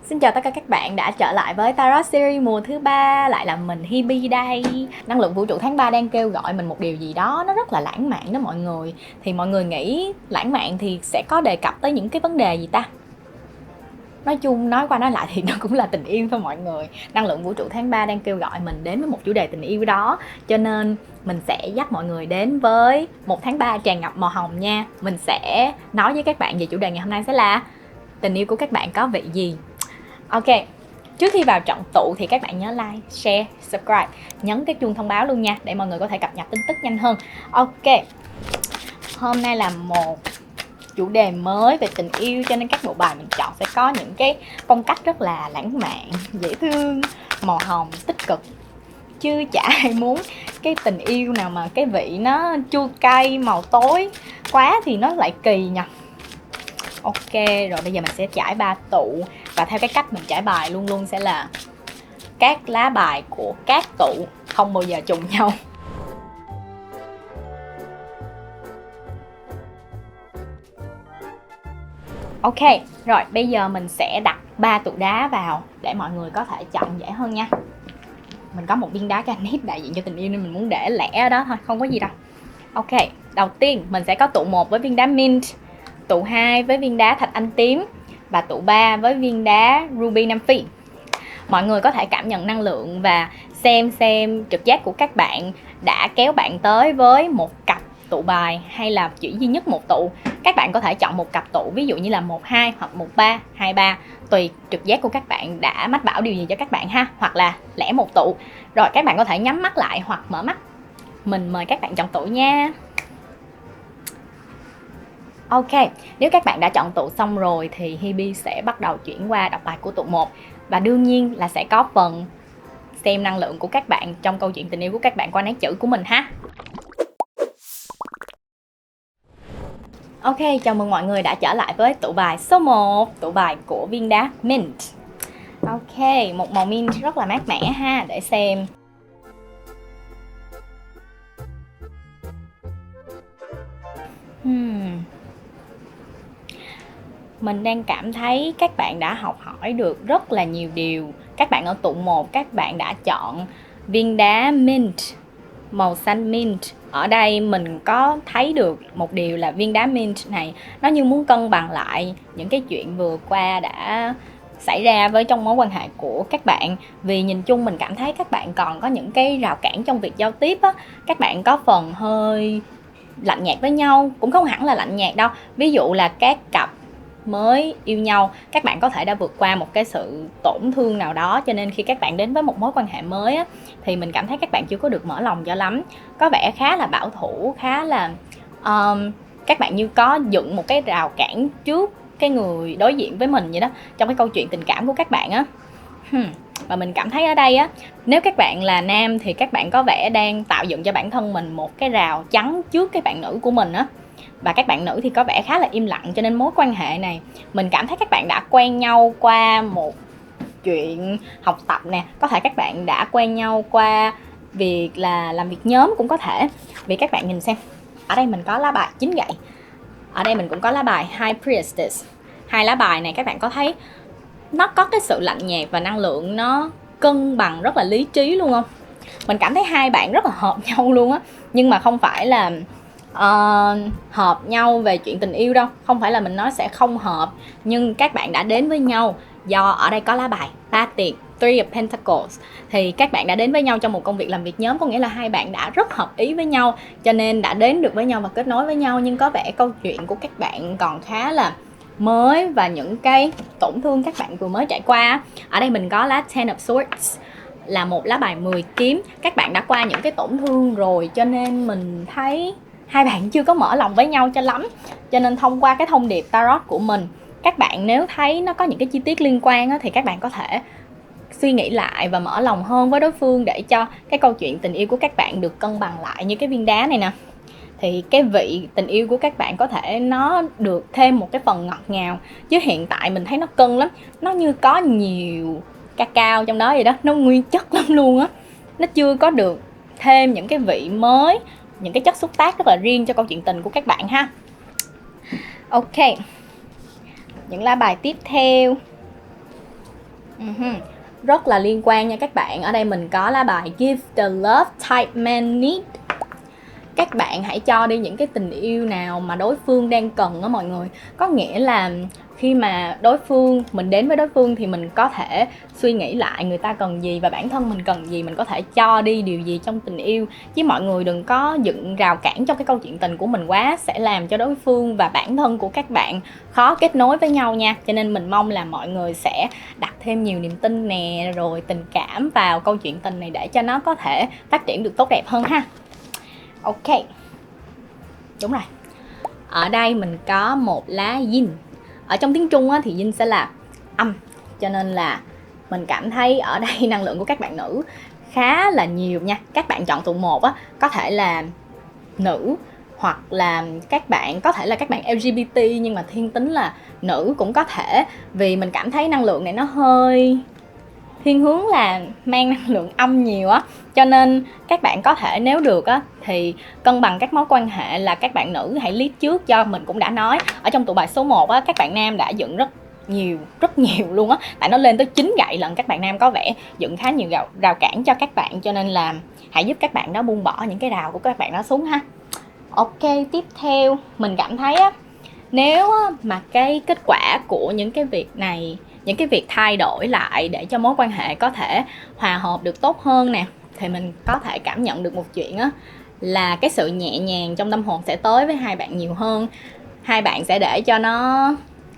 Xin chào tất cả các bạn đã trở lại với Tarot Series mùa thứ 3. Lại là mình Hebe đây. Năng lượng vũ trụ tháng 3 đang kêu gọi mình một điều gì đó nó rất là lãng mạn đó mọi người. Thì mọi người nghĩ lãng mạn thì sẽ có đề cập tới những cái vấn đề gì ta? Nói chung nói qua nói lại thì nó cũng là tình yêu thôi mọi người. Năng lượng vũ trụ tháng 3 đang kêu gọi mình đến với một chủ đề tình yêu đó. Cho nên mình sẽ dắt mọi người đến với một tháng 3 tràn ngập màu hồng nha. Mình sẽ nói với các bạn về chủ đề ngày hôm nay sẽ là tình yêu của các bạn có vị gì. Ok, trước khi vào trận tụ thì các bạn nhớ like, share, subscribe, nhấn cái chuông thông báo luôn nha, để mọi người có thể cập nhật tin tức nhanh hơn. Ok, hôm nay là một chủ đề mới về tình yêu, cho nên các bộ bài mình chọn sẽ có những cái phong cách rất là lãng mạn, dễ thương, màu hồng, tích cực. Chứ chả ai muốn cái tình yêu nào mà cái vị nó chua cay, màu tối quá thì nó lại kỳ nhỉ. Ok, rồi bây giờ mình sẽ trải 3 tụ. Và theo cái cách mình trải bài luôn luôn sẽ là các lá bài của các tụ không bao giờ trùng nhau. Ok, rồi bây giờ mình sẽ đặt 3 tụ đá vào để mọi người có thể chọn dễ hơn nha. Mình có một viên đá granite đại diện cho tình yêu nên mình muốn để lẻ ở đó thôi, không có gì đâu. Ok, đầu tiên mình sẽ có tụ 1 với viên đá mint, tụ 2 với viên đá thạch anh tím và tụ 3 với viên đá ruby Nam Phi. Mọi người có thể cảm nhận năng lượng và xem trực giác của các bạn đã kéo bạn tới với một cặp tụ bài hay là chỉ duy nhất một tụ. Các bạn có thể chọn một cặp tụ, ví dụ như là 1-2 hoặc 1-3, 2-3, tùy trực giác của các bạn đã mách bảo điều gì cho các bạn ha, hoặc là lẻ một tụ. Rồi các bạn có thể nhắm mắt lại hoặc mở mắt. Mình mời các bạn chọn tụ nha. Ok, nếu các bạn đã chọn tụ xong rồi thì Hebe sẽ bắt đầu chuyển qua đọc bài của tụ 1. Và đương nhiên là sẽ có phần xem năng lượng của các bạn trong câu chuyện tình yêu của các bạn qua nét chữ của mình ha. Ok, chào mừng mọi người đã trở lại với tụ bài số 1, tụ bài của viên đá mint. Ok, một màu mint rất là mát mẻ ha, để xem. Mình đang cảm thấy các bạn đã học hỏi được rất là nhiều điều. Các bạn ở tụ 1, các bạn đã chọn viên đá mint, màu xanh mint. Ở đây mình có thấy được một điều là viên đá mint này nó như muốn cân bằng lại những cái chuyện vừa qua đã xảy ra với trong mối quan hệ của các bạn. Vì nhìn chung mình cảm thấy các bạn còn có những cái rào cản trong việc giao tiếp á. Các bạn có phần hơi lạnh nhạt với nhau, cũng không hẳn là lạnh nhạt đâu. Ví dụ là các cặp mới yêu nhau, các bạn có thể đã vượt qua một cái sự tổn thương nào đó, cho nên khi các bạn đến với một mối quan hệ mới á, thì mình cảm thấy các bạn chưa có được mở lòng cho lắm, có vẻ khá là bảo thủ, khá là các bạn như có dựng một cái rào cản trước cái người đối diện với mình vậy đó, trong cái câu chuyện tình cảm của các bạn á. Và mình cảm thấy ở đây á, nếu các bạn là nam thì các bạn có vẻ đang tạo dựng cho bản thân mình một cái rào chắn trước cái bạn nữ của mình á. Và các bạn nữ thì có vẻ khá là im lặng, cho nên mối quan hệ này mình cảm thấy các bạn đã quen nhau qua một chuyện học tập nè, có thể các bạn đã quen nhau qua việc là làm việc nhóm cũng có thể. Vì các bạn nhìn xem, ở đây mình có lá bài 9 gậy, ở đây mình cũng có lá bài High Priestess. Hai lá bài này các bạn có thấy nó có cái sự lạnh nhạt và năng lượng nó cân bằng rất là lý trí luôn không? Mình cảm thấy hai bạn rất là hợp nhau luôn á, nhưng mà không phải là hợp nhau về chuyện tình yêu đâu, không phải là mình nói sẽ không hợp, nhưng các bạn đã đến với nhau do ở đây có lá bài ba tiền, Three of Pentacles, thì các bạn đã đến với nhau trong một công việc làm việc nhóm, có nghĩa là hai bạn đã rất hợp ý với nhau, cho nên đã đến được với nhau và kết nối với nhau. Nhưng có vẻ câu chuyện của các bạn còn khá là mới và những cái tổn thương các bạn vừa mới trải qua. Ở đây mình có lá Ten of Swords, là một lá bài 10 kiếm. Các bạn đã qua những cái tổn thương rồi, cho nên mình thấy hai bạn chưa có mở lòng với nhau cho lắm. Cho nên thông qua cái thông điệp tarot của mình, các bạn nếu thấy nó có những cái chi tiết liên quan á, thì các bạn có thể suy nghĩ lại và mở lòng hơn với đối phương, để cho cái câu chuyện tình yêu của các bạn được cân bằng lại. Như cái viên đá này nè, thì cái vị tình yêu của các bạn có thể nó được thêm một cái phần ngọt ngào, chứ hiện tại mình thấy nó cân lắm, nó như có nhiều cacao trong đó vậy đó, nó nguyên chất lắm luôn á, nó chưa có được thêm những cái vị mới, những cái chất xúc tác rất là riêng cho câu chuyện tình của các bạn ha. Ok, những lá bài tiếp theo Rất là liên quan nha các bạn. Ở đây mình có lá bài Give the love type man need. Các bạn hãy cho đi những cái tình yêu nào mà đối phương đang cần đó mọi người. Có nghĩa là khi mà mình đến với đối phương thì mình có thể suy nghĩ lại người ta cần gì và bản thân mình cần gì, mình có thể cho đi điều gì trong tình yêu. Chứ mọi người đừng có dựng rào cản trong cái câu chuyện tình của mình quá, sẽ làm cho đối phương và bản thân của các bạn khó kết nối với nhau nha. Cho nên mình mong là mọi người sẽ đặt thêm nhiều niềm tin nè, rồi tình cảm vào câu chuyện tình này để cho nó có thể phát triển được tốt đẹp hơn ha. Ok, đúng rồi. Ở đây mình có một lá yin. Ở trong tiếng Trung thì yin sẽ là âm, cho nên là mình cảm thấy ở đây năng lượng của các bạn nữ khá là nhiều nha. Các bạn chọn tụ 1 có thể là nữ, hoặc là các bạn có thể là các bạn LGBT nhưng mà thiên tính là nữ cũng có thể. Vì mình cảm thấy năng lượng này nó hơi thiên hướng là mang năng lượng âm nhiều cho nên các bạn có thể nếu được thì cân bằng các mối quan hệ là các bạn nữ hãy lead trước. Do mình cũng đã nói ở trong tụ bài số 1 các bạn nam đã dựng rất nhiều luôn tại nó lên tới 9 gậy lần. Các bạn nam có vẻ dựng khá nhiều rào cản cho các bạn, cho nên là hãy giúp các bạn đó buông bỏ những cái rào của các bạn đó xuống ha. Ok, tiếp theo mình cảm thấy nếu mà cái kết quả của những cái việc này, những cái việc thay đổi lại để cho mối quan hệ có thể hòa hợp được tốt hơn nè, thì mình có thể cảm nhận được một chuyện là cái sự nhẹ nhàng trong tâm hồn sẽ tới với hai bạn nhiều hơn. Hai bạn sẽ để cho nó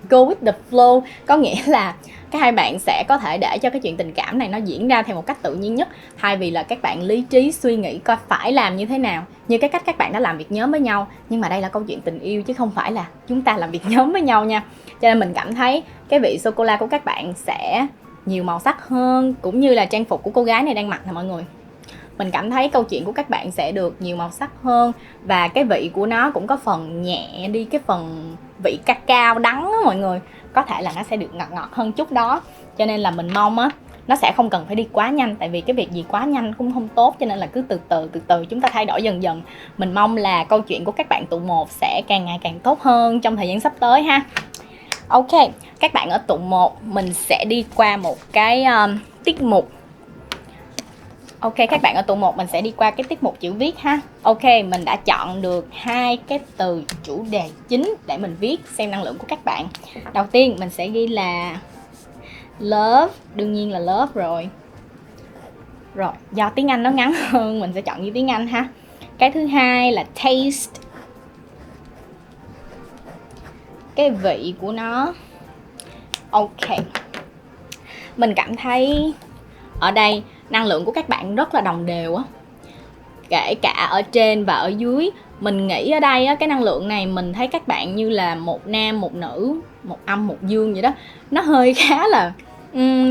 go with the flow, có nghĩa là các hai bạn sẽ có thể để cho cái chuyện tình cảm này nó diễn ra theo một cách tự nhiên nhất, thay vì là các bạn lý trí suy nghĩ coi phải làm như thế nào, như cái cách các bạn đã làm việc nhóm với nhau. Nhưng mà đây là câu chuyện tình yêu chứ không phải là chúng ta làm việc nhóm với nhau nha. Cho nên mình cảm thấy cái vị sô-cô-la của các bạn sẽ nhiều màu sắc hơn, cũng như là trang phục của cô gái này đang mặc nè mọi người. Mình cảm thấy câu chuyện của các bạn sẽ được nhiều màu sắc hơn, và cái vị của nó cũng có phần nhẹ đi cái phần vị cacao đắng mọi người. Có thể là nó sẽ được ngọt ngọt hơn chút đó. Cho nên là mình mong nó sẽ không cần phải đi quá nhanh, tại vì cái việc gì quá nhanh cũng không tốt, cho nên là cứ từ từ chúng ta thay đổi dần dần. Mình mong là câu chuyện của các bạn tụ 1 sẽ càng ngày càng tốt hơn trong thời gian sắp tới ha. Ok, các bạn ở tụ 1 mình sẽ đi qua một cái tiết mục. Ok, các bạn ở tụ 1 mình sẽ đi qua cái tiết mục chữ viết ha. Ok, mình đã chọn được 2 cái từ chủ đề chính để mình viết xem năng lượng của các bạn. Đầu tiên mình sẽ ghi là love, đương nhiên là love rồi. Rồi, do tiếng Anh nó ngắn hơn mình sẽ chọn như tiếng Anh ha. Cái thứ hai là taste, cái vị của nó. Ok, mình cảm thấy ở đây năng lượng của các bạn rất là đồng đều kể cả ở trên và ở dưới. Mình nghĩ ở đây cái năng lượng này mình thấy các bạn như là một nam một nữ, một âm một dương vậy đó. Nó hơi khá là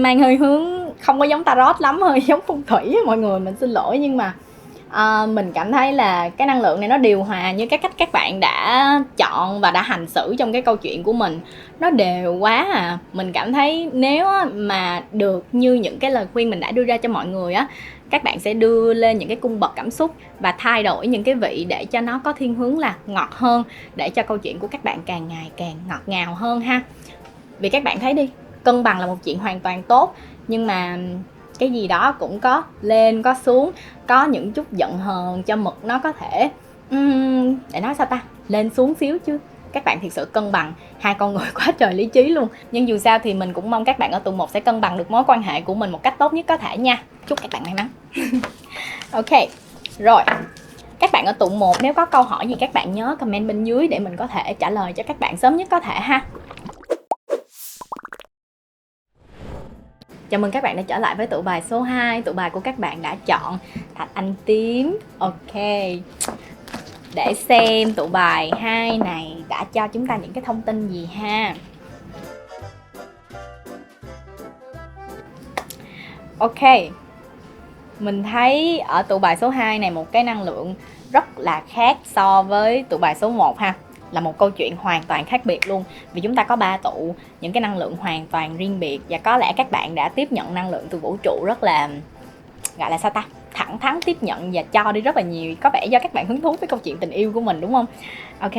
mang hơi hướng không có giống tarot lắm, hơi giống phong thủy mọi người, mình xin lỗi. Nhưng mà mình cảm thấy là cái năng lượng này nó điều hòa như cái cách các bạn đã chọn và đã hành xử trong cái câu chuyện của mình. Nó đều quá Mình cảm thấy nếu mà được như những cái lời khuyên mình đã đưa ra cho mọi người các bạn sẽ đưa lên những cái cung bậc cảm xúc và thay đổi những cái vị để cho nó có thiên hướng là ngọt hơn, để cho câu chuyện của các bạn càng ngày càng ngọt ngào hơn ha. Vì các bạn thấy đi, cân bằng là một chuyện hoàn toàn tốt, nhưng mà cái gì đó cũng có lên có xuống, có những chút giận hờn cho mực nó có thể để nói sao ta, lên xuống xíu chứ. Các bạn thực sự cân bằng, hai con người quá trời lý trí luôn. Nhưng dù sao thì mình cũng mong các bạn ở tụ 1 sẽ cân bằng được mối quan hệ của mình một cách tốt nhất có thể nha. Chúc các bạn may mắn. Ok, rồi. Các bạn ở tụ 1 nếu có câu hỏi gì các bạn nhớ comment bên dưới để mình có thể trả lời cho các bạn sớm nhất có thể ha. Chào mừng các bạn đã trở lại với tụ bài số 2. Tụ bài của các bạn đã chọn thạch anh tím. Ok, để xem tụ bài 2 này đã cho chúng ta những cái thông tin gì ha. Ok, mình thấy ở tụ bài số 2 này một cái năng lượng rất là khác so với tụ bài số 1 ha. Là một câu chuyện hoàn toàn khác biệt luôn. Vì chúng ta có 3 tụ, những cái năng lượng hoàn toàn riêng biệt. Và có lẽ các bạn đã tiếp nhận năng lượng từ vũ trụ rất là, gọi là sao ta, thẳng thắn tiếp nhận và cho đi rất là nhiều. Có vẻ do các bạn hứng thú với câu chuyện tình yêu của mình đúng không? Ok,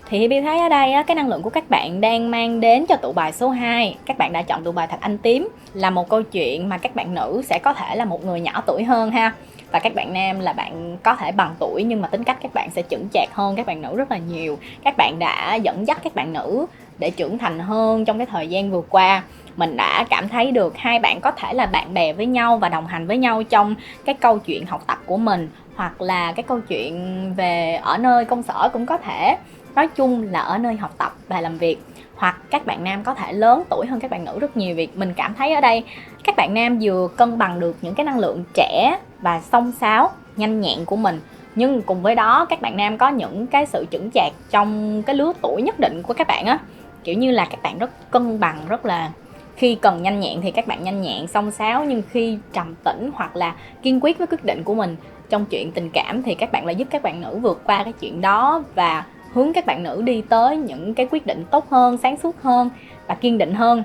Thì Hibi thấy ở đây á, cái năng lượng của các bạn đang mang đến cho tụ bài số 2. Các bạn đã chọn tụ bài Thạch Anh Tím là một câu chuyện mà các bạn nữ sẽ có thể là một người nhỏ tuổi hơn ha. Và các bạn nam là bạn có thể bằng tuổi nhưng mà tính cách các bạn sẽ chững chạc hơn các bạn nữ rất là nhiều. Các bạn đã dẫn dắt các bạn nữ để trưởng thành hơn trong cái thời gian vừa qua. Mình đã cảm thấy được hai bạn có thể là bạn bè với nhau và đồng hành với nhau trong cái câu chuyện học tập của mình, hoặc là cái câu chuyện về ở nơi công sở cũng có thể. Nói chung là ở nơi học tập và làm việc. Hoặc các bạn nam có thể lớn tuổi hơn các bạn nữ rất nhiều. Việc mình cảm thấy ở đây các bạn nam vừa cân bằng được những cái năng lượng trẻ và xông xáo, nhanh nhẹn của mình, nhưng cùng với đó các bạn nam có những cái sự chững chạc trong cái lứa tuổi nhất định của các bạn á. Kiểu như là các bạn rất cân bằng, rất là khi cần nhanh nhẹn thì các bạn nhanh nhẹn, xông xáo, nhưng khi trầm tĩnh hoặc là kiên quyết với quyết định của mình trong chuyện tình cảm thì các bạn lại giúp các bạn nữ vượt qua cái chuyện đó và hướng các bạn nữ đi tới những cái quyết định tốt hơn, sáng suốt hơn và kiên định hơn.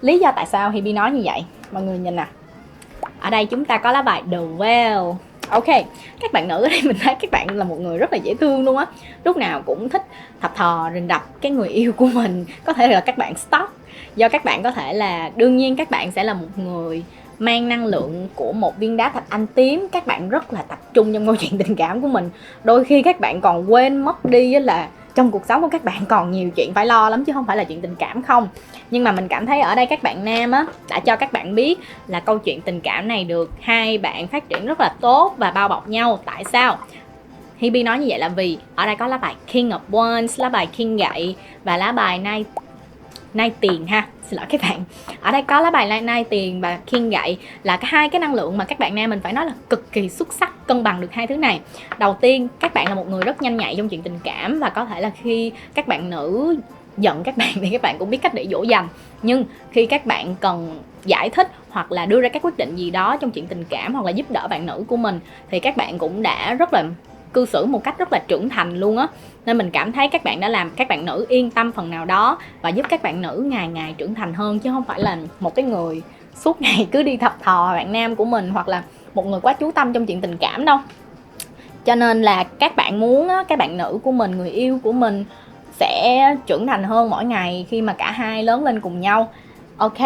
Lý do tại sao Hibi nói như vậy, mọi người nhìn nè. Ở đây chúng ta có lá bài The Well. Ok, các bạn nữ ở đây mình thấy các bạn là một người rất là dễ thương luôn á. Lúc nào cũng thích thập thò rình rập cái người yêu của mình. Có thể là các bạn stalk. Do các bạn có thể là, đương nhiên các bạn sẽ là một người mang năng lượng của một viên đá thạch anh tím. Các bạn rất là tập trung trong câu chuyện tình cảm của mình. Đôi khi các bạn còn quên mất đi là trong cuộc sống của các bạn còn nhiều chuyện phải lo lắm, chứ không phải là chuyện tình cảm không. Nhưng mà mình cảm thấy ở đây các bạn nam á đã cho các bạn biết là câu chuyện tình cảm này được hai bạn phát triển rất là tốt và bao bọc nhau. Tại sao Hibi nói như vậy là vì ở đây có lá bài King of Wands, lá bài King gậy và lá bài Nai tiền ha. Xin lỗi các bạn. Ở đây có lá bài Nai tiền và King gậy là hai cái năng lượng mà các bạn nam mình phải nói là cực kỳ xuất sắc, cân bằng được hai thứ này. Đầu tiên, các bạn là một người rất nhanh nhạy trong chuyện tình cảm và có thể là khi các bạn nữ giận các bạn thì các bạn cũng biết cách để dỗ dành. Nhưng khi các bạn cần giải thích hoặc là đưa ra các quyết định gì đó trong chuyện tình cảm hoặc là giúp đỡ bạn nữ của mình thì các bạn cũng đã rất là cư xử một cách rất là trưởng thành luôn á. Nên mình cảm thấy các bạn đã làm các bạn nữ yên tâm phần nào đó và giúp các bạn nữ ngày ngày trưởng thành hơn, chứ không phải là một cái người suốt ngày cứ đi thập thò bạn nam của mình hoặc là một người quá chú tâm trong chuyện tình cảm đâu. Cho nên là các bạn muốn á, các bạn nữ của mình, người yêu của mình sẽ trưởng thành hơn mỗi ngày khi mà cả hai lớn lên cùng nhau. Ok.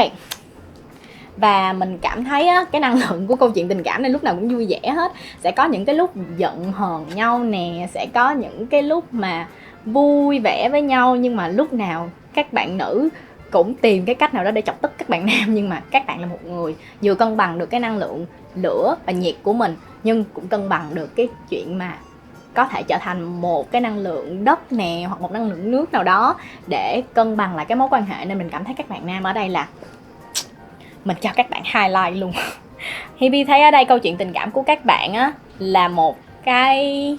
Và mình cảm thấy á, cái năng lượng của câu chuyện tình cảm này lúc nào cũng vui vẻ hết. Sẽ có những cái lúc giận hờn nhau nè, sẽ có những cái lúc mà vui vẻ với nhau, nhưng mà lúc nào các bạn nữ cũng tìm cái cách nào đó để chọc tức các bạn nam. Nhưng mà các bạn là một người vừa cân bằng được cái năng lượng lửa và nhiệt của mình, nhưng cũng cân bằng được cái chuyện mà có thể trở thành một cái năng lượng đất nè, hoặc một năng lượng nước nào đó để cân bằng lại cái mối quan hệ. Nên mình cảm thấy các bạn nam ở đây là mình cho các bạn highlight luôn. Hibi thấy ở đây câu chuyện tình cảm của các bạn á là một cái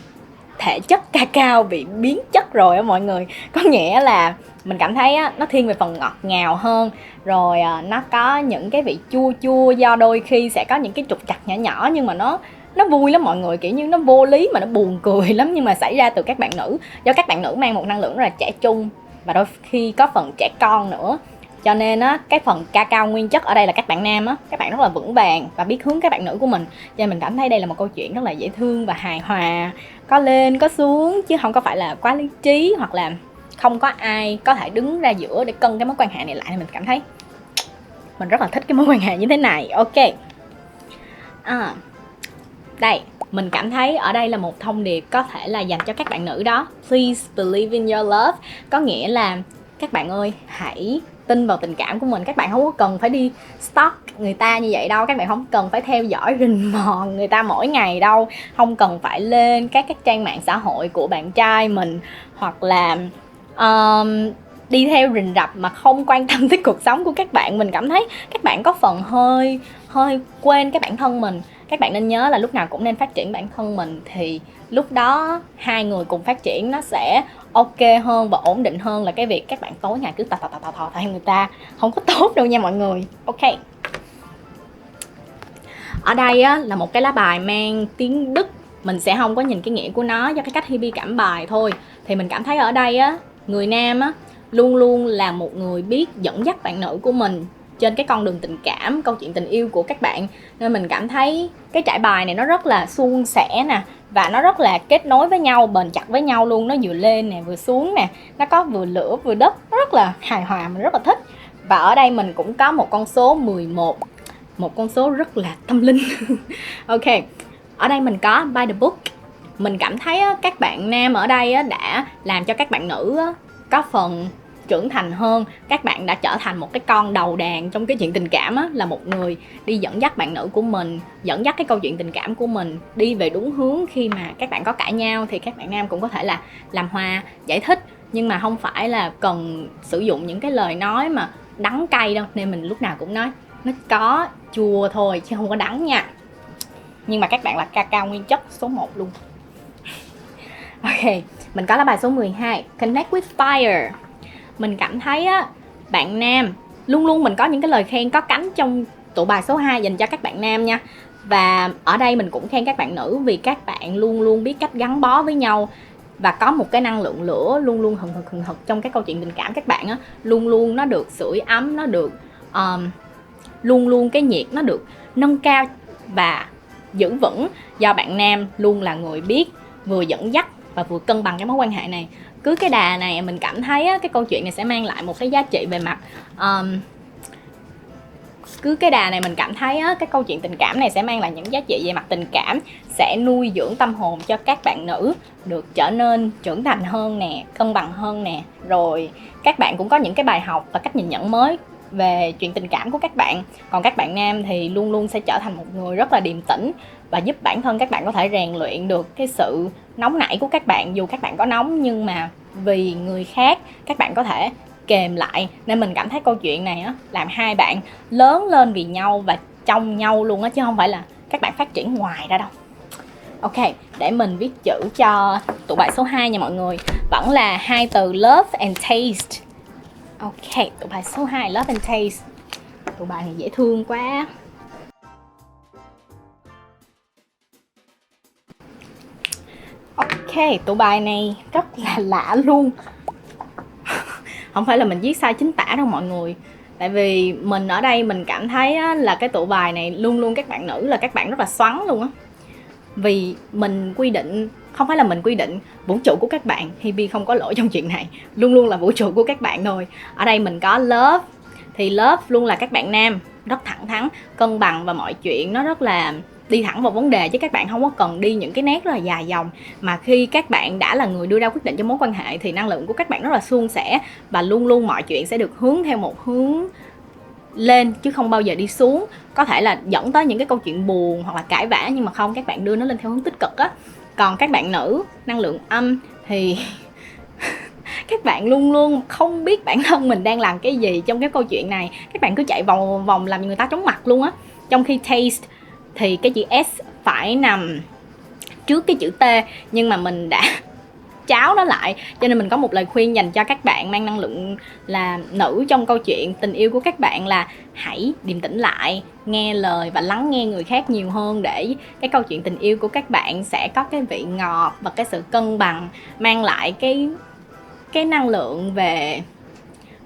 thể chất cacao bị biến chất rồi á mọi người. Có nghĩa là mình cảm thấy á, nó thiên về phần ngọt ngào hơn. Rồi nó có những cái vị chua chua, do đôi khi sẽ có những cái trục trặc nhỏ nhỏ, nhưng mà nó vui lắm mọi người. Kiểu như nó vô lý mà nó buồn cười lắm, nhưng mà xảy ra từ các bạn nữ. Do các bạn nữ mang một năng lượng rất là trẻ trung và đôi khi có phần trẻ con nữa. Cho nên á, cái phần cacao nguyên chất ở đây là các bạn nam á, các bạn rất là vững vàng và biết hướng các bạn nữ của mình. Cho nên mình cảm thấy đây là một câu chuyện rất là dễ thương và hài hòa, có lên có xuống, chứ không có phải là quá lý trí, hoặc là không có ai có thể đứng ra giữa để cân cái mối quan hệ này lại. Nên mình cảm thấy mình rất là thích cái mối quan hệ như thế này. Ok. Đây, mình cảm thấy ở đây là một thông điệp có thể là dành cho các bạn nữ đó. Please believe in your love. Có nghĩa là các bạn ơi, hãy tin vào tình cảm của mình. Các bạn không có cần phải đi stalk người ta như vậy đâu. Các bạn không cần phải theo dõi rình mò người ta mỗi ngày đâu. Không cần phải lên các trang mạng xã hội của bạn trai mình, hoặc là đi theo rình rập mà không quan tâm tới cuộc sống của các bạn. Mình cảm thấy các bạn có phần hơi quên cái bản thân mình. Các bạn nên nhớ là lúc nào cũng nên phát triển bản thân mình, thì lúc đó hai người cùng phát triển nó sẽ ok hơn và ổn định hơn là cái việc các bạn tối ngày cứ thò theo người ta. Không có tốt đâu nha mọi người. Ok. Ở đây á, là một cái lá bài mang tiếng Đức. Mình sẽ không có nhìn cái nghĩa của nó do cái cách Hibi cảm bài thôi. Thì mình cảm thấy ở đây á, người nam á luôn luôn là một người biết dẫn dắt bạn nữ của mình trên cái con đường tình cảm, câu chuyện tình yêu của các bạn. Nên mình cảm thấy cái trải bài này nó rất là suôn sẻ nè, và nó rất là kết nối với nhau, bền chặt với nhau luôn. Nó vừa lên nè, vừa xuống nè, nó có vừa lửa vừa đất, nó rất là hài hòa, mình rất là thích. Và ở đây mình cũng có một con số 11, một con số rất là tâm linh. Ok, ở đây mình có by the book. Mình cảm thấy các bạn nam ở đây đã làm cho các bạn nữ có phần trưởng thành hơn. Các bạn đã trở thành một cái con đầu đàn trong cái chuyện tình cảm là một người đi dẫn dắt bạn nữ của mình, dẫn dắt cái câu chuyện tình cảm của mình đi về đúng hướng. Khi mà các bạn có cãi nhau thì các bạn nam cũng có thể là làm hòa, giải thích, nhưng mà không phải là cần sử dụng những cái lời nói mà đắng cay đâu. Nên mình lúc nào cũng nói nó có chua thôi chứ không có đắng nha. Nhưng mà các bạn là cacao nguyên chất số 1 luôn. Ok, mình có lá bài số 12, Connect with Fire. Mình cảm thấy bạn nam luôn luôn mình có những cái lời khen có cánh trong tụ bài số 2 dành cho các bạn nam nha. Và ở đây mình cũng khen các bạn nữ vì các bạn luôn luôn biết cách gắn bó với nhau và có một cái năng lượng lửa luôn luôn hừng hực trong cái câu chuyện tình cảm. Các bạn luôn luôn nó được sưởi ấm, nó được luôn luôn cái nhiệt nó được nâng cao và giữ vững, do bạn nam luôn là người biết vừa dẫn dắt và vừa cân bằng cái mối quan hệ này. Cứ cái đà này mình cảm thấy cái câu chuyện này sẽ mang lại một cái giá trị về mặt cứ cái đà này mình cảm thấy cái câu chuyện tình cảm này sẽ mang lại những giá trị về mặt tình cảm, sẽ nuôi dưỡng tâm hồn cho các bạn nữ được trở nên trưởng thành hơn nè, cân bằng hơn nè. Rồi các bạn cũng có những cái bài học và cách nhìn nhận mới về chuyện tình cảm của các bạn. Còn các bạn nam thì luôn luôn sẽ trở thành một người rất là điềm tĩnh và giúp bản thân các bạn có thể rèn luyện được cái sự nóng nảy của các bạn. Dù các bạn có nóng nhưng mà vì người khác các bạn có thể kềm lại. Nên mình cảm thấy câu chuyện này làm hai bạn lớn lên vì nhau và trong nhau luôn chứ không phải là các bạn phát triển ngoài ra đâu. Ok, để mình viết chữ cho tụ bài số 2 nha mọi người. Vẫn là hai từ love and taste. Ok, tụ bài số 2 love and taste. Tụ bài này dễ thương quá. Ok, tụ bài này rất là lạ luôn. Không phải là mình viết sai chính tả đâu mọi người. Tại vì mình ở đây mình cảm thấy là cái tụ bài này luôn luôn các bạn nữ là các bạn rất là xoắn luôn á. Vì mình quy định, không phải là mình quy định, vũ trụ của các bạn, Hebe không có lỗi trong chuyện này, luôn luôn là vũ trụ của các bạn thôi. Ở đây mình có love, thì love luôn là các bạn nam rất thẳng thắn, cân bằng và mọi chuyện nó rất là đi thẳng vào vấn đề, chứ các bạn không có cần đi những cái nét rất là dài dòng. Mà khi các bạn đã là người đưa ra quyết định trong mối quan hệ thì năng lượng của các bạn rất là suôn sẻ và luôn luôn mọi chuyện sẽ được hướng theo một hướng lên chứ không bao giờ đi xuống. Có thể là dẫn tới những cái câu chuyện buồn hoặc là cãi vã, nhưng mà không, các bạn đưa nó lên theo hướng tích cực á. Còn các bạn nữ năng lượng âm thì các bạn luôn luôn không biết bản thân mình đang làm cái gì trong cái câu chuyện này. Các bạn cứ chạy vòng vòng làm người ta chóng mặt luôn á. Trong khi taste thì cái chữ S phải nằm trước cái chữ T, nhưng mà mình đã cháo nó lại, cho nên mình có một lời khuyên dành cho các bạn mang năng lượng là nữ trong câu chuyện tình yêu của các bạn là hãy điềm tĩnh lại, nghe lời và lắng nghe người khác nhiều hơn, để cái câu chuyện tình yêu của các bạn sẽ có cái vị ngọt và cái sự cân bằng, mang lại cái năng lượng về,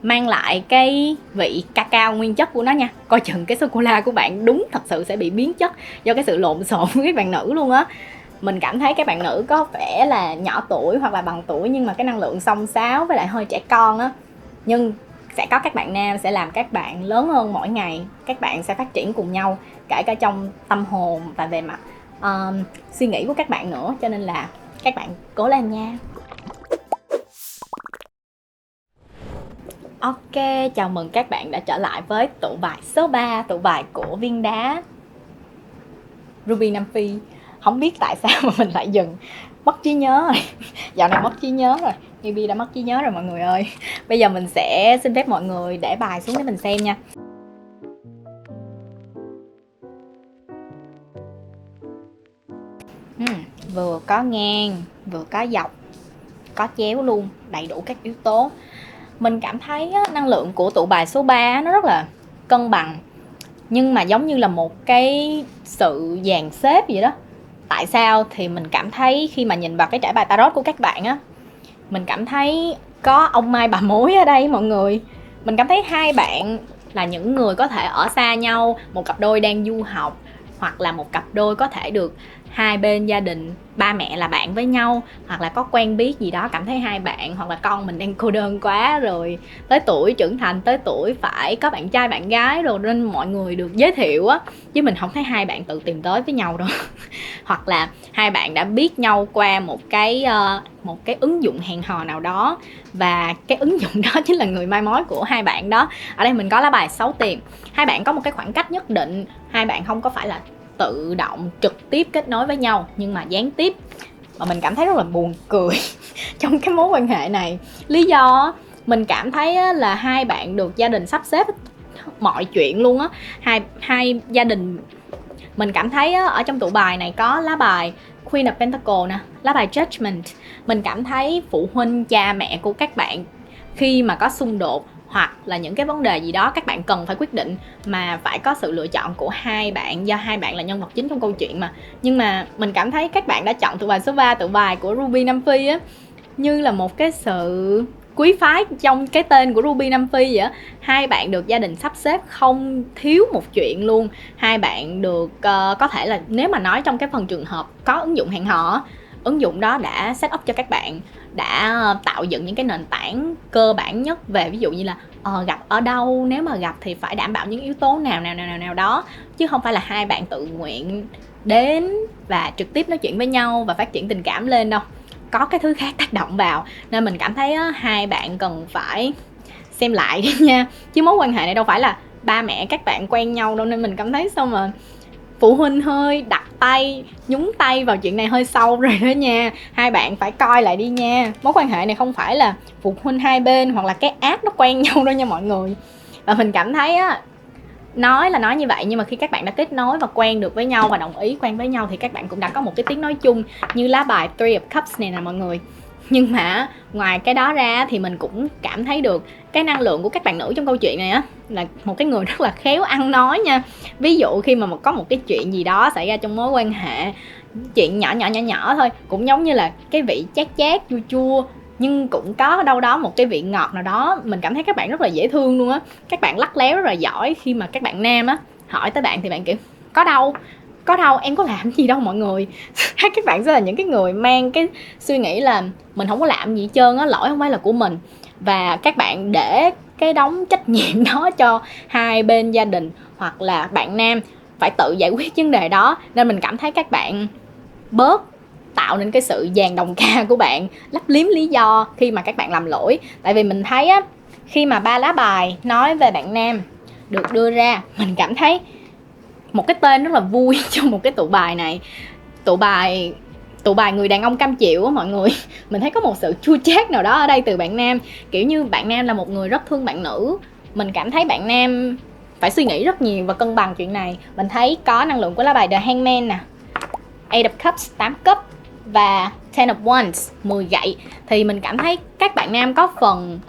mang lại cái vị cacao nguyên chất của nó nha. Coi chừng cái sô-cô-la của bạn đúng thật sự sẽ bị biến chất do cái sự lộn xộn của các bạn nữ luôn á. Mình cảm thấy các bạn nữ có vẻ là nhỏ tuổi hoặc là bằng tuổi, nhưng mà cái năng lượng xông xáo với lại hơi trẻ con á. Nhưng sẽ có các bạn nam sẽ làm các bạn lớn hơn mỗi ngày. Các bạn sẽ phát triển cùng nhau, kể cả trong tâm hồn và về mặt suy nghĩ của các bạn nữa. Cho nên là các bạn cố lên nha. Ok, chào mừng các bạn đã trở lại với tụ bài số 3, tụ bài của viên đá Ruby Nam Phi. Không biết tại sao mà mình lại dừng, mất trí nhớ rồi. Dạo này mất trí nhớ rồi, Hebe đã mất trí nhớ rồi mọi người ơi. Bây giờ mình sẽ xin phép mọi người để bài xuống để mình xem nha. Vừa có ngang, vừa có dọc, có chéo luôn, đầy đủ các yếu tố. Mình cảm thấy năng lượng của tụ bài số 3 nó rất là cân bằng, nhưng mà giống như là một cái sự dàn xếp vậy đó. Tại sao? Thì mình cảm thấy khi mà nhìn vào cái trải bài tarot của các bạn á, mình cảm thấy có ông Mai bà Mối ở đây mọi người. Mình cảm thấy hai bạn là những người có thể ở xa nhau, một cặp đôi đang du học, hoặc là một cặp đôi có thể được hai bên gia đình ba mẹ là bạn với nhau, hoặc là có quen biết gì đó, cảm thấy hai bạn hoặc là con mình đang cô đơn quá rồi, tới tuổi trưởng thành, tới tuổi phải có bạn trai bạn gái rồi, nên mọi người được giới thiệu á, chứ mình không thấy hai bạn tự tìm tới với nhau đâu. Hoặc là hai bạn đã biết nhau qua một cái ứng dụng hẹn hò nào đó, và cái ứng dụng đó chính là người mai mối của hai bạn đó. Ở đây mình có lá bài 6 tiền. Hai bạn có một cái khoảng cách nhất định, hai bạn không có phải là tự động trực tiếp kết nối với nhau, nhưng mà gián tiếp, và mình cảm thấy rất là buồn cười trong cái mối quan hệ này. Lý do mình cảm thấy là hai bạn được gia đình sắp xếp mọi chuyện luôn á. Hai gia đình, mình cảm thấy ở trong tụ bài này có lá bài Queen of Pentacle nè, lá bài Judgment. Mình cảm thấy phụ huynh, cha mẹ của các bạn khi mà có xung đột hoặc là những cái vấn đề gì đó các bạn cần phải quyết định, mà phải có sự lựa chọn của hai bạn, do hai bạn là nhân vật chính trong câu chuyện mà. Nhưng mà mình cảm thấy các bạn đã chọn tụ bài số 3, tụ bài của Ruby Nam Phi á, như là một cái sự quý phái trong cái tên của Ruby Nam Phi vậy á. Hai bạn được gia đình sắp xếp không thiếu một chuyện luôn. Hai bạn được có thể là, nếu mà nói trong cái phần trường hợp có ứng dụng hẹn hò, ứng dụng đó đã set up cho các bạn, đã tạo dựng những cái nền tảng cơ bản nhất về ví dụ như là gặp ở đâu, nếu mà gặp thì phải đảm bảo những yếu tố nào đó, chứ không phải là hai bạn tự nguyện đến và trực tiếp nói chuyện với nhau và phát triển tình cảm lên đâu. Có cái thứ khác tác động vào, nên mình cảm thấy hai bạn cần phải xem lại đi nha. Chứ mối quan hệ này đâu phải là ba mẹ các bạn quen nhau đâu, nên mình cảm thấy sao mà phụ huynh hơi đặt tay, nhúng tay vào chuyện này hơi sâu rồi đó nha. Hai bạn phải coi lại đi nha. Mối quan hệ này không phải là phụ huynh hai bên hoặc là cái app nó quen nhau đâu nha mọi người. Và mình cảm thấy á, nói là nói như vậy, nhưng mà khi các bạn đã kết nối và quen được với nhau và đồng ý quen với nhau thì các bạn cũng đã có một cái tiếng nói chung, như lá bài Three of Cups này nè mọi người. Nhưng mà ngoài cái đó ra thì mình cũng cảm thấy được cái năng lượng của các bạn nữ trong câu chuyện này á, là một cái người rất là khéo ăn nói nha. Ví dụ khi mà có một cái chuyện gì đó xảy ra trong mối quan hệ, chuyện nhỏ thôi, cũng giống như là cái vị chát chát chua chua, nhưng cũng có đâu đó một cái vị ngọt nào đó. Mình cảm thấy các bạn rất là dễ thương luôn á. Các bạn lắt léo rất là giỏi. Khi mà các bạn nam á hỏi tới bạn thì bạn kiểu có đâu, em có làm gì đâu mọi người. Các bạn sẽ là những cái người mang cái suy nghĩ là mình không có làm gì hết trơn á, lỗi không phải là của mình, và các bạn để cái đống trách nhiệm đó cho hai bên gia đình hoặc là bạn nam phải tự giải quyết vấn đề đó. Nên mình cảm thấy các bạn bớt tạo nên cái sự dàn đồng ca của bạn, lấp liếm lý do khi mà các bạn làm lỗi. Tại vì mình thấy á, khi mà ba lá bài nói về bạn nam được đưa ra, mình cảm thấy một cái tên rất là vui trong một cái tụ bài này. Tụ bài người đàn ông cam chịu á mọi người. Mình thấy có một sự chua chát nào đó ở đây từ bạn nam. Kiểu như bạn nam là một người rất thương bạn nữ. Mình cảm thấy bạn nam phải suy nghĩ rất nhiều và cân bằng chuyện này. Mình thấy có năng lượng của lá bài The Hangman nè, Eight of Cups 8 cấp và Ten of Wands 10 gậy. Thì mình cảm thấy các bạn nam có phần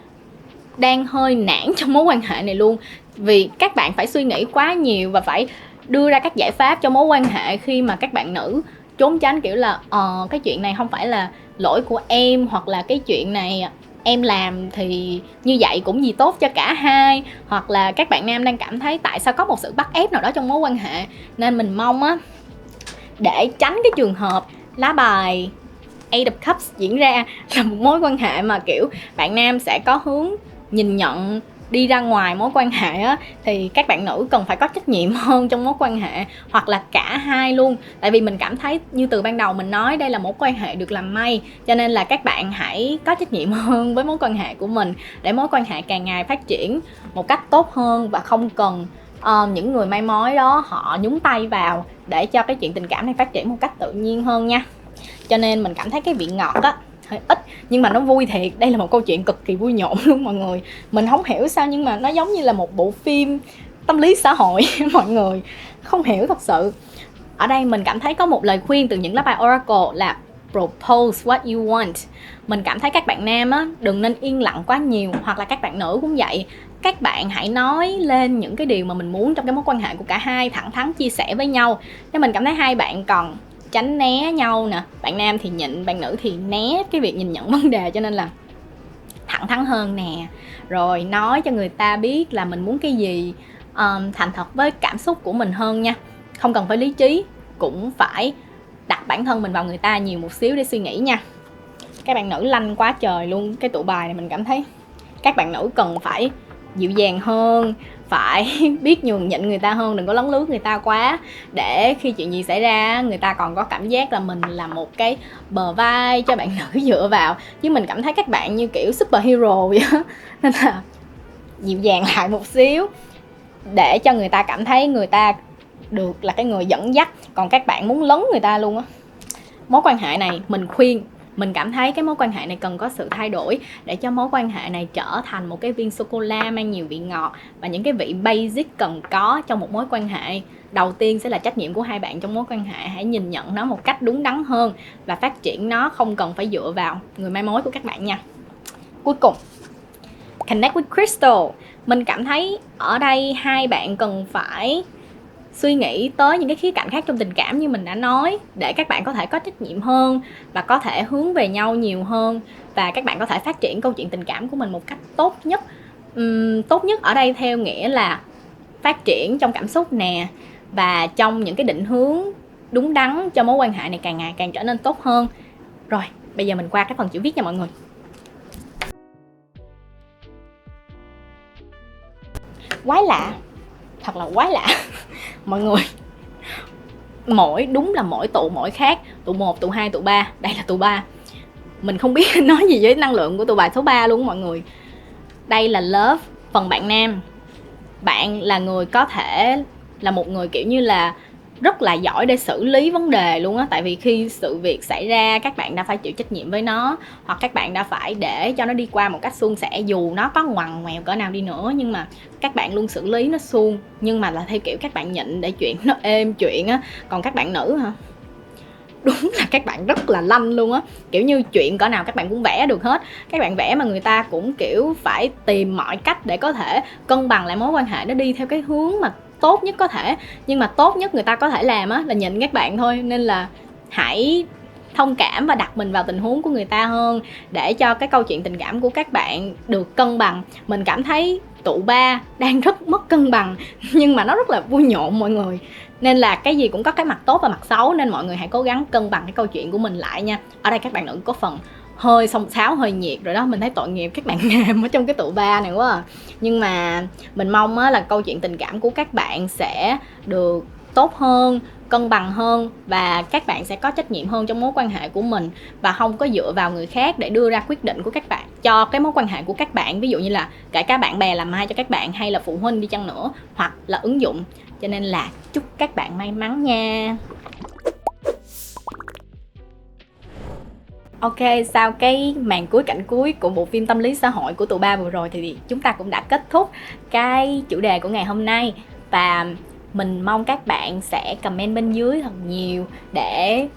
đang hơi nản trong mối quan hệ này luôn. Vì các bạn phải suy nghĩ quá nhiều và phải đưa ra các giải pháp cho mối quan hệ, khi mà các bạn nữ trốn tránh kiểu là cái chuyện này không phải là lỗi của em, hoặc là cái chuyện này em làm thì như vậy cũng gì tốt cho cả hai, hoặc là các bạn nam đang cảm thấy tại sao có một sự bắt ép nào đó trong mối quan hệ. Nên mình mong á, để tránh cái trường hợp lá bài Eight of Cups diễn ra là một mối quan hệ mà kiểu bạn nam sẽ có hướng nhìn nhận đi ra ngoài mối quan hệ á, thì các bạn nữ cần phải có trách nhiệm hơn trong mối quan hệ, hoặc là cả hai luôn. Tại vì mình cảm thấy như từ ban đầu mình nói, đây là mối quan hệ được làm may, cho nên là các bạn hãy có trách nhiệm hơn với mối quan hệ của mình, để mối quan hệ càng ngày phát triển một cách tốt hơn, và không cần những người mai mối đó họ nhúng tay vào để cho cái chuyện tình cảm này phát triển một cách tự nhiên hơn nha. Cho nên mình cảm thấy cái vị ngọt á hơi ít, nhưng mà nó vui thiệt. Đây là một câu chuyện cực kỳ vui nhộn luôn mọi người. Mình không hiểu sao nhưng mà nó giống như là một bộ phim tâm lý xã hội mọi người, không hiểu thật sự. Ở đây mình cảm thấy có một lời khuyên từ những lá bài Oracle là propose what you want. Mình cảm thấy các bạn nam á, đừng nên yên lặng quá nhiều, hoặc là các bạn nữ cũng vậy. Các bạn hãy nói lên những cái điều mà mình muốn trong cái mối quan hệ của cả hai, thẳng thắn chia sẻ với nhau. Nên mình cảm thấy hai bạn còn tránh né nhau nè. Bạn nam thì nhịn, bạn nữ thì né cái việc nhìn nhận vấn đề. Cho nên là thẳng thắn hơn nè, rồi nói cho người ta biết là mình muốn cái gì, thành thật với cảm xúc của mình hơn nha. Không cần phải lý trí, cũng phải đặt bản thân mình vào người ta nhiều một xíu để suy nghĩ nha. Các bạn nữ lanh quá trời luôn. Cái tụ bài này mình cảm thấy các bạn nữ cần phải dịu dàng hơn, phải biết nhường nhịn người ta hơn, đừng có lấn lướt người ta quá, để khi chuyện gì xảy ra người ta còn có cảm giác là mình là một cái bờ vai cho bạn nữ dựa vào. Chứ mình cảm thấy các bạn như kiểu superhero vậy á. Nên là dịu dàng lại một xíu để cho người ta cảm thấy người ta được là cái người dẫn dắt, còn các bạn muốn lấn người ta luôn á. Mối quan hệ này mình khuyên, mình cảm thấy cái mối quan hệ này cần có sự thay đổi để cho mối quan hệ này trở thành một cái viên sô-cô-la mang nhiều vị ngọt và những cái vị basic cần có trong một mối quan hệ. Đầu tiên sẽ là trách nhiệm của hai bạn trong mối quan hệ. Hãy nhìn nhận nó một cách đúng đắn hơn và phát triển nó, không cần phải dựa vào người mai mối của các bạn nha. Cuối cùng, connect with Crystal. Mình cảm thấy ở đây hai bạn cần phải suy nghĩ tới những cái khía cạnh khác trong tình cảm như mình đã nói, để các bạn có thể có trách nhiệm hơn và có thể hướng về nhau nhiều hơn, và các bạn có thể phát triển câu chuyện tình cảm của mình một cách tốt nhất. Tốt nhất ở đây theo nghĩa là phát triển trong cảm xúc nè, và trong những cái định hướng đúng đắn cho mối quan hệ này càng ngày càng trở nên tốt hơn. Rồi, bây giờ mình qua cái phần chữ viết nha mọi người. Quái lạ, thật là quái lạ. Mọi người, đúng là mỗi tụ mỗi khác. Tụ 1, tụ 2, tụ 3. Đây là tụ 3. Mình không biết nói gì với năng lượng của tụ bài số 3 luôn mọi người. Đây là love, phần bạn nam. Bạn là người có thể là một người kiểu như là rất là giỏi để xử lý vấn đề luôn á. Tại vì khi sự việc xảy ra, các bạn đã phải chịu trách nhiệm với nó, hoặc các bạn đã phải để cho nó đi qua một cách suôn sẻ. Dù nó có ngoằn ngoèo cỡ nào đi nữa, nhưng mà các bạn luôn xử lý nó suôn. Nhưng mà là theo kiểu các bạn nhịn để chuyện nó êm chuyện á. Còn các bạn nữ hả, đúng là các bạn rất là lanh luôn á. Kiểu như chuyện cỡ nào các bạn cũng vẽ được hết. Các bạn vẽ mà người ta cũng kiểu phải tìm mọi cách để có thể cân bằng lại mối quan hệ nó đi theo cái hướng mà tốt nhất có thể. Nhưng mà tốt nhất người ta có thể làm á là nhịn các bạn thôi. Nên là hãy thông cảm và đặt mình vào tình huống của người ta hơn, để cho cái câu chuyện tình cảm của các bạn được cân bằng. Mình cảm thấy tụ 3 đang rất mất cân bằng, nhưng mà nó rất là vui nhộn mọi người. Nên là cái gì cũng có cái mặt tốt và mặt xấu, nên mọi người hãy cố gắng cân bằng cái câu chuyện của mình lại nha. Ở đây các bạn nữ có phần hơi xông xáo, hơi nhiệt rồi đó. Mình thấy tội nghiệp các bạn nam ở trong cái tụ 3 này quá à. Nhưng mà mình mong á, là câu chuyện tình cảm của các bạn sẽ được tốt hơn, cân bằng hơn, và các bạn sẽ có trách nhiệm hơn trong mối quan hệ của mình, và không có dựa vào người khác để đưa ra quyết định của các bạn cho cái mối quan hệ của các bạn. Ví dụ như là kể cả bạn bè làm mai cho các bạn, hay là phụ huynh đi chăng nữa, hoặc là ứng dụng. Cho nên là chúc các bạn may mắn nha. Ok, sau cái màn cuối cảnh cuối của bộ phim tâm lý xã hội của tụ 3 vừa rồi thì chúng ta cũng đã kết thúc cái chủ đề của ngày hôm nay. Và mình mong các bạn sẽ comment bên dưới thật nhiều để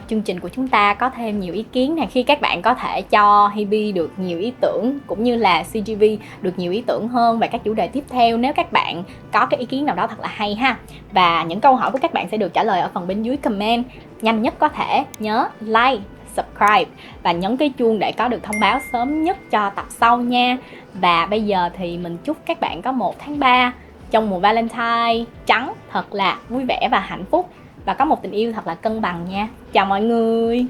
chương trình của chúng ta có thêm nhiều ý kiến này. Khi các bạn có thể cho Hebe được nhiều ý tưởng, cũng như là CGV được nhiều ý tưởng hơn về các chủ đề tiếp theo, nếu các bạn có cái ý kiến nào đó thật là hay ha. Và những câu hỏi của các bạn sẽ được trả lời ở phần bên dưới comment nhanh nhất có thể. Nhớ like, subscribe và nhấn cái chuông để có được thông báo sớm nhất cho tập sau nha. Và bây giờ thì mình chúc các bạn có một tháng 3 trong mùa Valentine trắng thật là vui vẻ và hạnh phúc, và có một tình yêu thật là cân bằng nha. Chào mọi người.